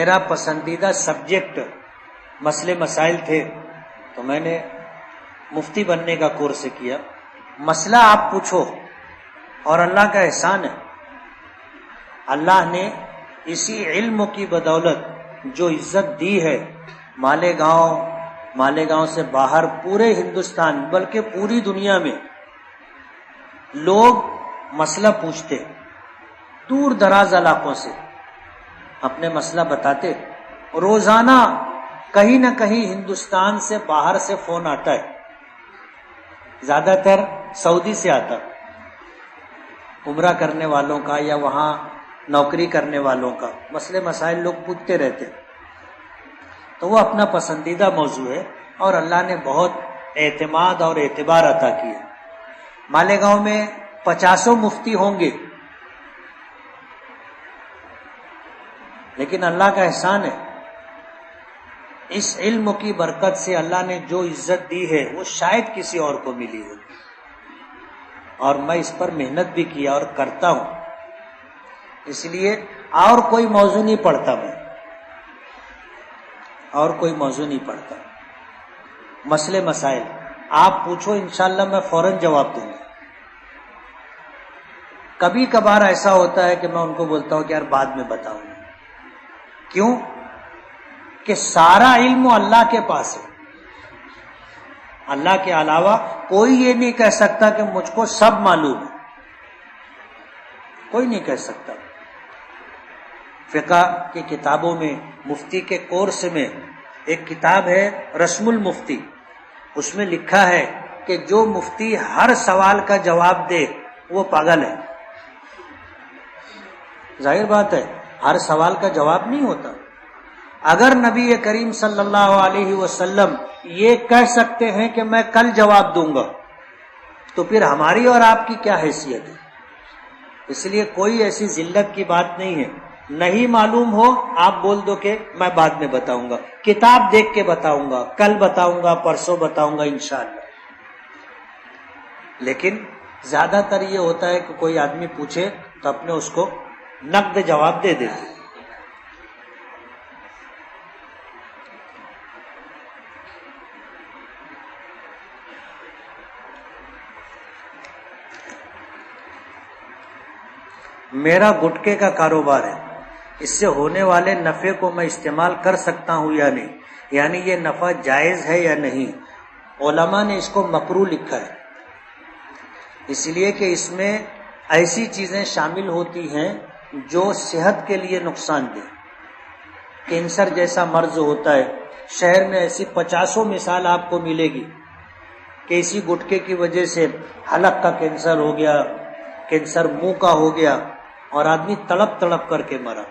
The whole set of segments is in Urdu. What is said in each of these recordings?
میرا پسندیدہ سبجیکٹ مسئلے مسائل تھے تو میں نے مفتی بننے کا کورس کیا. مسئلہ آپ پوچھو اور اللہ کا احسان ہے، اللہ نے اسی علم کی بدولت جو عزت دی ہے مالیگاؤں سے باہر پورے ہندوستان بلکہ پوری دنیا میں لوگ مسئلہ پوچھتے، دور دراز علاقوں سے اپنے مسئلہ بتاتے. روزانہ کہیں نہ کہیں ہندوستان سے باہر سے فون آتا ہے، زیادہ تر سعودی سے آتا، عمرہ کرنے والوں کا یا وہاں نوکری کرنے والوں کا مسئلے مسائل لوگ پوچھتے رہتے. تو وہ اپنا پسندیدہ موضوع ہے اور اللہ نے بہت اعتماد اور اعتبار عطا کیا. مالیگاؤں میں 50 مفتی ہوں گے، لیکن اللہ کا احسان ہے، اس علم کی برکت سے اللہ نے جو عزت دی ہے وہ شاید کسی اور کو ملی ہو، اور میں اس پر محنت بھی کیا اور کرتا ہوں. اس لیے اور کوئی موضوع نہیں پڑھتا، میں اور کوئی موضوع نہیں پڑھتا. مسئلے مسائل آپ پوچھو، انشاءاللہ میں فوراً جواب دوں گا. کبھی کبھار ایسا ہوتا ہے کہ میں ان کو بولتا ہوں کہ یار بعد میں بتاؤں گا. کیوں؟ کہ سارا علم اللہ کے پاس ہے، اللہ کے علاوہ کوئی یہ نہیں کہہ سکتا کہ مجھ کو سب معلوم ہے، کوئی نہیں کہہ سکتا. فقہ کی کتابوں میں، مفتی کے کورس میں ایک کتاب ہے رسم المفتی، اس میں لکھا ہے کہ جو مفتی ہر سوال کا جواب دے وہ پاگل ہے. ظاہر بات ہے، ہر سوال کا جواب نہیں ہوتا. اگر نبی کریم صلی اللہ علیہ وسلم یہ کہہ سکتے ہیں کہ میں کل جواب دوں گا، تو پھر ہماری اور آپ کی کیا حیثیت ہے؟ اس لیے کوئی ایسی ذلت کی بات نہیں ہے. نہیں معلوم ہو آپ بول دو کہ میں بعد میں بتاؤں گا، کتاب دیکھ کے بتاؤں گا، کل بتاؤں گا، پرسوں بتاؤں گا انشاءاللہ. لیکن زیادہ تر یہ ہوتا ہے کہ کوئی آدمی پوچھے تو اپنے اس کو نقد جواب دے دیتے. میرا گٹکے کا کاروبار ہے، اس سے ہونے والے نفع کو میں استعمال کر سکتا ہوں یا نہیں، یعنی یہ نفع جائز ہے یا نہیں. علماء نے اس کو مکروہ لکھا ہے، اس لیے کہ اس میں ایسی چیزیں شامل ہوتی ہیں جو صحت کے لیے نقصان دہ. کینسر جیسا مرض ہوتا ہے، شہر میں ایسی 50 مثال آپ کو ملے گی کہ اسی گٹکے کی وجہ سے حلق کا کینسر ہو گیا، کینسر منہ کا ہو گیا، اور آدمی تڑپ تڑپ کر کے مرا.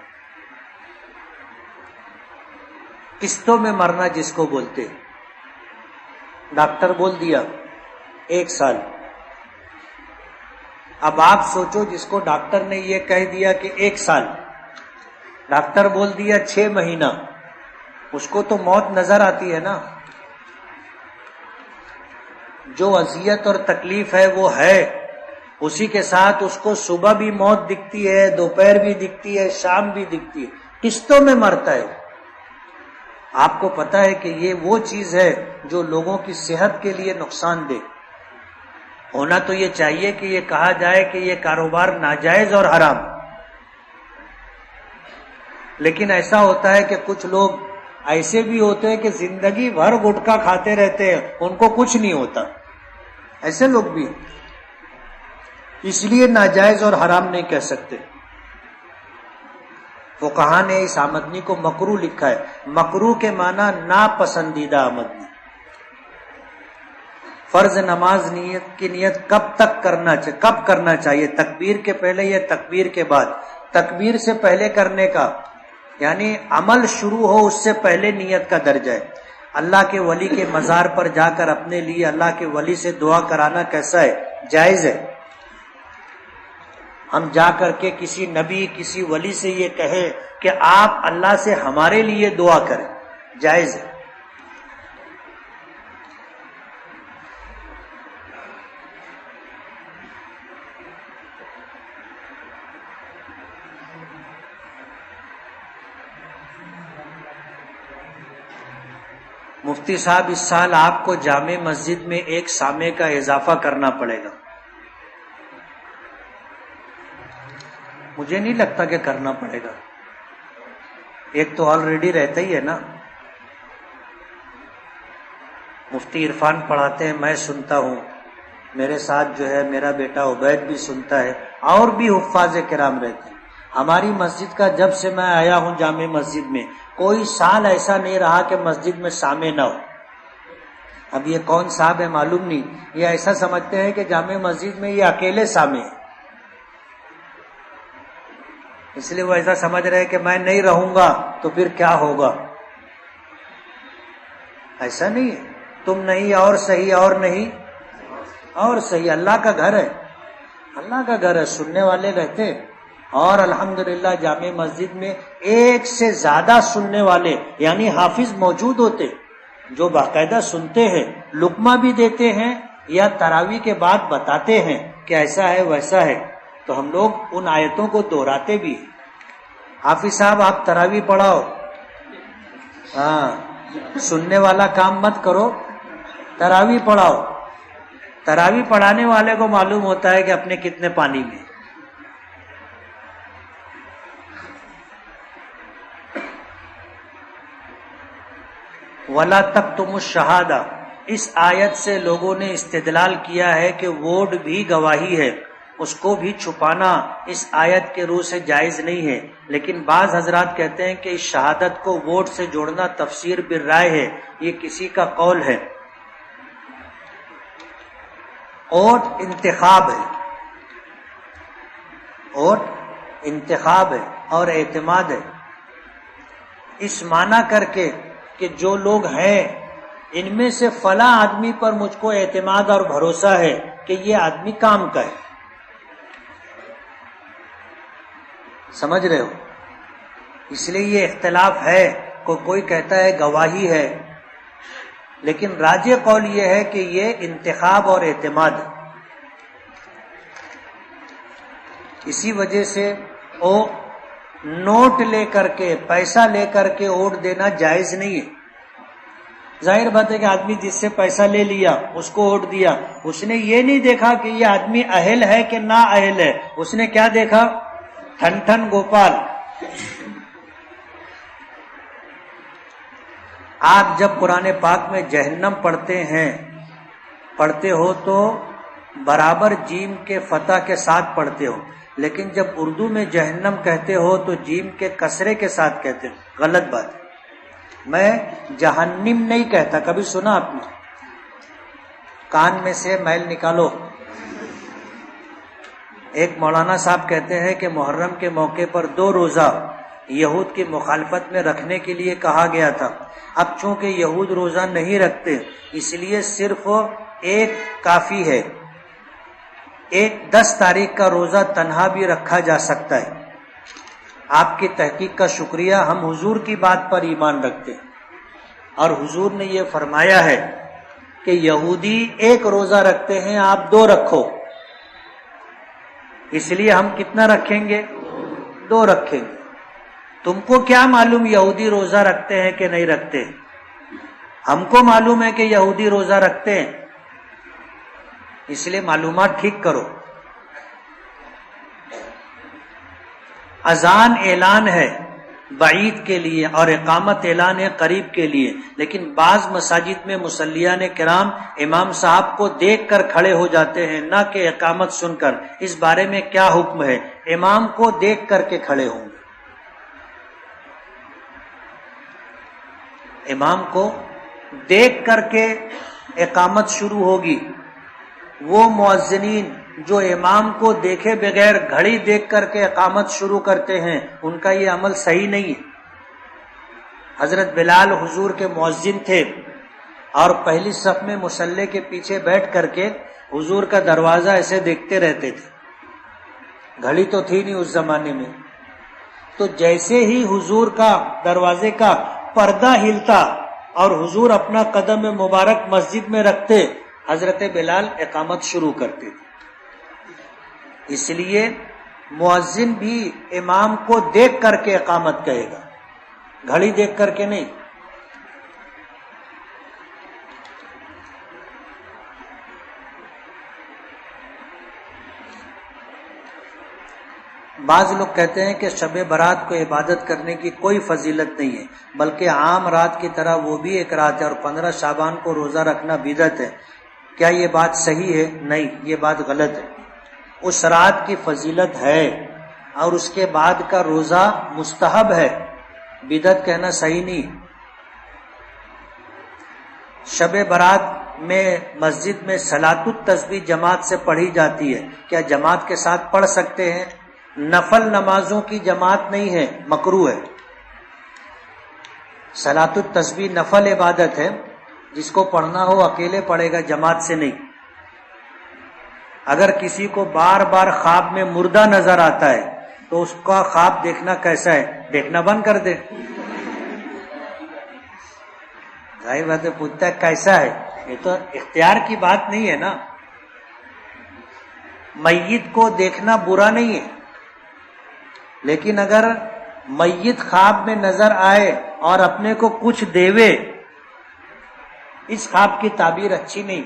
قسطوں میں مرنا جس کو بولتے، ڈاکٹر بول دیا 1 سال. اب آپ سوچو، جس کو ڈاکٹر نے یہ کہہ دیا کہ 1 سال، ڈاکٹر بول دیا 6 مہینہ، اس کو تو موت نظر آتی ہے نا. جو اذیت اور تکلیف ہے وہ ہے، اسی کے ساتھ اس کو صبح بھی موت دکھتی ہے، دوپہر بھی دکھتی ہے، شام بھی دکھتی ہے، قسطوں میں مرتا ہے. آپ کو پتا ہے کہ یہ وہ چیز ہے جو لوگوں کی صحت کے لیے نقصان دہ. ہونا تو یہ چاہیے کہ یہ کہا جائے کہ یہ کاروبار ناجائز اور حرام، لیکن ایسا ہوتا ہے کہ کچھ لوگ ایسے بھی ہوتے ہیں کہ زندگی بھر گٹکا کھاتے رہتے ہیں، ان کو کچھ نہیں ہوتا. ایسے لوگ بھی، اس لیے ناجائز اور حرام نہیں کہہ سکتے. فقہا نے اس آمدنی کو مکروہ لکھا ہے. مکروہ کے معنی ناپسندیدہ آمدنی. فرض نماز کی نیت کب کرنا چاہیے؟ تکبیر کے پہلے یا تکبیر کے بعد؟ تکبیر سے پہلے کرنے کا، یعنی عمل شروع ہو اس سے پہلے نیت کا درجہ ہے. اللہ کے ولی کے مزار پر جا کر اپنے لیے اللہ کے ولی سے دعا کرانا کیسا ہے؟ جائز ہے. ہم جا کر کے کسی نبی، کسی ولی سے یہ کہیں کہ آپ اللہ سے ہمارے لیے دعا کریں، جائز ہے. مفتی صاحب اس سال آپ کو جامع مسجد میں ایک سامع کا اضافہ کرنا پڑے گا. مجھے نہیں لگتا کہ کرنا پڑے گا، ایک تو آلریڈی رہتا ہی ہے نا. مفتی عرفان پڑھاتے ہیں، میں سنتا ہوں، میرے ساتھ جو ہے میرا بیٹا عبید بھی سنتا ہے، اور بھی حفاظ کرام رہتے ہیں. ہماری مسجد کا جب سے میں آیا ہوں جامع مسجد میں کوئی سال ایسا نہیں رہا کہ مسجد میں سامع نہ ہو. اب یہ کون صاحب ہے معلوم نہیں، یہ ایسا سمجھتے ہیں کہ جامع مسجد میں یہ اکیلے سامع ہیں، اس لیے وہ ایسا سمجھ رہے کہ میں نہیں رہوں گا تو پھر کیا ہوگا. ایسا نہیں ہے، تم نہیں اور صحیح، اور نہیں اور صحیح. اللہ کا گھر ہے، اللہ کا گھر ہے، سننے والے رہتے. اور الحمدللہ جامع مسجد میں ایک سے زیادہ سننے والے یعنی حافظ موجود ہوتے جو باقاعدہ سنتے ہیں، لقمہ بھی دیتے ہیں یا تراویح کے بعد بتاتے ہیں کہ ایسا ہے ویسا ہے. تو ہم لوگ ان آیتوں کو دہراتے بھی ہیں. حافظ صاحب آپ تراویح پڑھاؤ، ہاں سننے والا کام مت کرو، تراویح پڑھاؤ. تراویح پڑھانے والے کو معلوم ہوتا ہے کہ اپنے کتنے پانی میں. وَلَا تَكْتُمُوا الشَّهَادَةَ، اس آیت سے لوگوں نے استدلال کیا ہے کہ ووٹ بھی گواہی ہے، اس کو بھی چھپانا اس آیت کے روح سے جائز نہیں ہے. لیکن بعض حضرات کہتے ہیں کہ اس شہادت کو ووٹ سے جوڑنا تفسیر بالرائے ہے، یہ کسی کا قول ہے. ووٹ انتخاب ہے، ووٹ انتخاب ہے اور اعتماد ہے. اس معنی کر کے کہ جو لوگ ہیں ان میں سے فلاں آدمی پر مجھ کو اعتماد اور بھروسہ ہے کہ یہ آدمی کام کا ہے. سمجھ رہے ہو؟ اس لیے یہ اختلاف ہے. کوئی کہتا ہے گواہی ہے، لیکن راجح قول یہ ہے کہ یہ انتخاب اور اعتماد. اسی وجہ سے وہ نوٹ لے کر کے، پیسہ لے کر کے ووٹ دینا جائز نہیں ہے. ظاہر بات ہے کہ آدمی جس سے پیسہ لے لیا اس کو ووٹ دیا، اس نے یہ نہیں دیکھا کہ یہ آدمی اہل ہے کہ نا اہل ہے. اس نے کیا دیکھا؟ ٹھن ٹھن گوپال. آپ جب قرآن پاک میں جہنم پڑھتے ہو تو برابر جیم کے فتح کے ساتھ پڑھتے ہو، لیکن جب اردو میں جہنم کہتے ہو تو جیم کے کسرے کے ساتھ کہتے ہو. غلط بات ہے. میں جہنم نہیں کہتا. کبھی سنا آپ نے؟ کان میں سے میل نکالو. ایک مولانا صاحب کہتے ہیں کہ محرم کے موقع پر 2 روزہ یہود کی مخالفت میں رکھنے کے لیے کہا گیا تھا. اب چونکہ یہود روزہ نہیں رکھتے اس لیے صرف ایک کافی ہے. 10 تاریخ کا روزہ تنہا بھی رکھا جا سکتا ہے. آپ کی تحقیق کا شکریہ. ہم حضور کی بات پر ایمان رکھتے ہیں اور حضور نے یہ فرمایا ہے کہ یہودی 1 روزہ رکھتے ہیں، آپ 2 رکھو. اس لیے ہم کتنا رکھیں گے؟ 2 رکھیں گے. تم کو کیا معلوم یہودی روزہ رکھتے ہیں کہ نہیں رکھتے؟ ہم کو معلوم ہے کہ یہودی روزہ رکھتے ہیں، اس لیے معلومات ٹھیک کرو. اذان اعلان ہے بعید کے لیے اور اقامت اعلان ہے قریب کے لیے، لیکن بعض مساجد میں مصلیان کرام امام صاحب کو دیکھ کر کھڑے ہو جاتے ہیں، نہ کہ اقامت سن کر. اس بارے میں کیا حکم ہے؟ امام کو دیکھ کر کے کھڑے ہوں گے. امام کو دیکھ کر کے اقامت شروع ہوگی. وہ مؤذنین جو امام کو دیکھے بغیر گھڑی دیکھ کر کے اقامت شروع کرتے ہیں ان کا یہ عمل صحیح نہیں ہے. حضرت بلال حضور کے مؤذن تھے اور پہلی صف میں مصلی کے پیچھے بیٹھ کر کے حضور کا دروازہ ایسے دیکھتے رہتے تھے. گھڑی تو تھی نہیں اس زمانے میں. تو جیسے ہی حضور کا دروازے کا پردہ ہلتا اور حضور اپنا قدم مبارک مسجد میں رکھتے، حضرت بلال اقامت شروع کرتے تھے. اس لیے مؤذن بھی امام کو دیکھ کر کے اقامت کہے گا، گھڑی دیکھ کر کے نہیں. بعض لوگ کہتے ہیں کہ شب برات کو عبادت کرنے کی کوئی فضیلت نہیں ہے، بلکہ عام رات کی طرح وہ بھی ایک رات ہے، اور 15 شعبان کو روزہ رکھنا بدعت ہے، کیا یہ بات صحیح ہے؟ نہیں، یہ بات غلط ہے۔ اس رات کی فضیلت ہے اور اس کے بعد کا روزہ مستحب ہے، بدعت کہنا صحیح نہیں۔ شب برات میں مسجد میں صلاۃ التسبیح جماعت سے پڑھی جاتی ہے، کیا جماعت کے ساتھ پڑھ سکتے ہیں؟ نفل نمازوں کی جماعت نہیں ہے، مکروہ ہے۔ صلاۃ التسبیح نفل عبادت ہے، جس کو پڑھنا ہو اکیلے پڑھے گا، جماعت سے نہیں۔ اگر کسی کو بار بار خواب میں مردہ نظر آتا ہے تو اس کا خواب دیکھنا کیسا ہے؟ دیکھنا بند کر دے۔ ظاہر بات ہے، پوچھتا ہے کیسا ہے، یہ تو اختیار کی بات نہیں ہے نا۔ میت کو دیکھنا برا نہیں ہے، لیکن اگر میت خواب میں نظر آئے اور اپنے کو کچھ دیوے، اس خواب کی تعبیر اچھی نہیں۔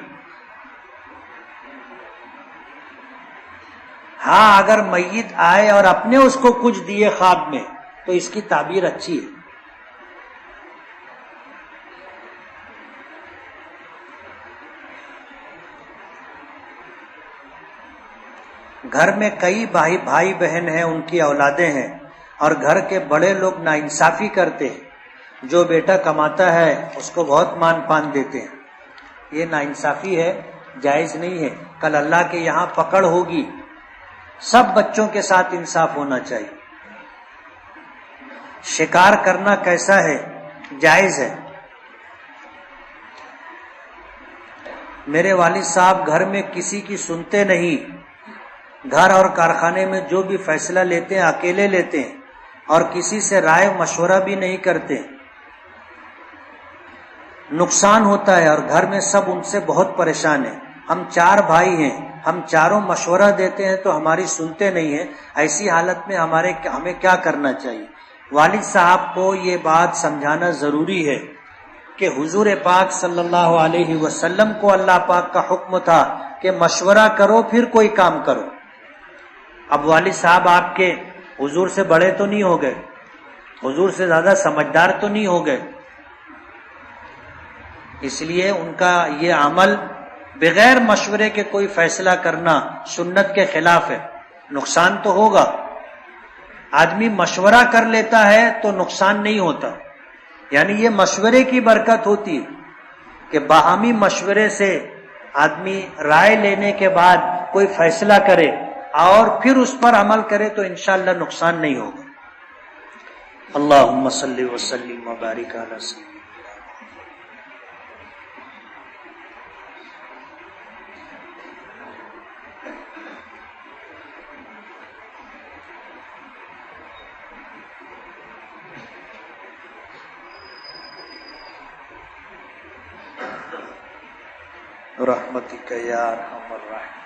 ہاں، اگر میت آئے اور اپنے اس کو کچھ دیے خواب میں تو اس کی تعبیر اچھی ہے۔ گھر میں کئی بھائی بہن ہیں، ان کی اولادیں ہیں، اور گھر کے بڑے لوگ ناانصافی کرتے ہیں، جو بیٹا کماتا ہے اس کو بہت مان پان دیتے ہیں، یہ ناانصافی ہے، جائز نہیں ہے، کل اللہ کے یہاں پکڑ ہوگی۔ سب بچوں کے ساتھ انصاف ہونا چاہیے۔ شکار کرنا کیسا ہے؟ جائز ہے۔ میرے والد صاحب گھر میں کسی کی سنتے نہیں، گھر اور کارخانے میں جو بھی فیصلہ لیتے ہیں اکیلے لیتے ہیں، اور کسی سے رائے مشورہ بھی نہیں کرتے، نقصان ہوتا ہے، اور گھر میں سب ان سے بہت پریشان ہیں۔ ہم 4 بھائی ہیں، ہم چاروں مشورہ دیتے ہیں تو ہماری سنتے نہیں ہیں، ایسی حالت میں ہمیں کیا کرنا چاہیے؟ والد صاحب کو یہ بات سمجھانا ضروری ہے کہ حضور پاک صلی اللہ علیہ وسلم کو اللہ پاک کا حکم تھا کہ مشورہ کرو پھر کوئی کام کرو۔ اب والد صاحب آپ کے حضور سے بڑے تو نہیں ہو گئے، حضور سے زیادہ سمجھدار تو نہیں ہو گئے، اس لیے ان کا یہ عمل بغیر مشورے کے کوئی فیصلہ کرنا سنت کے خلاف ہے، نقصان تو ہوگا۔ آدمی مشورہ کر لیتا ہے تو نقصان نہیں ہوتا، یعنی یہ مشورے کی برکت ہوتی ہے کہ باہمی مشورے سے آدمی رائے لینے کے بعد کوئی فیصلہ کرے اور پھر اس پر عمل کرے تو انشاءاللہ نقصان نہیں ہوگا۔ اللہم صلی وسلم وبارک علی سیدنا رحمتک یا ارحم الراحمین۔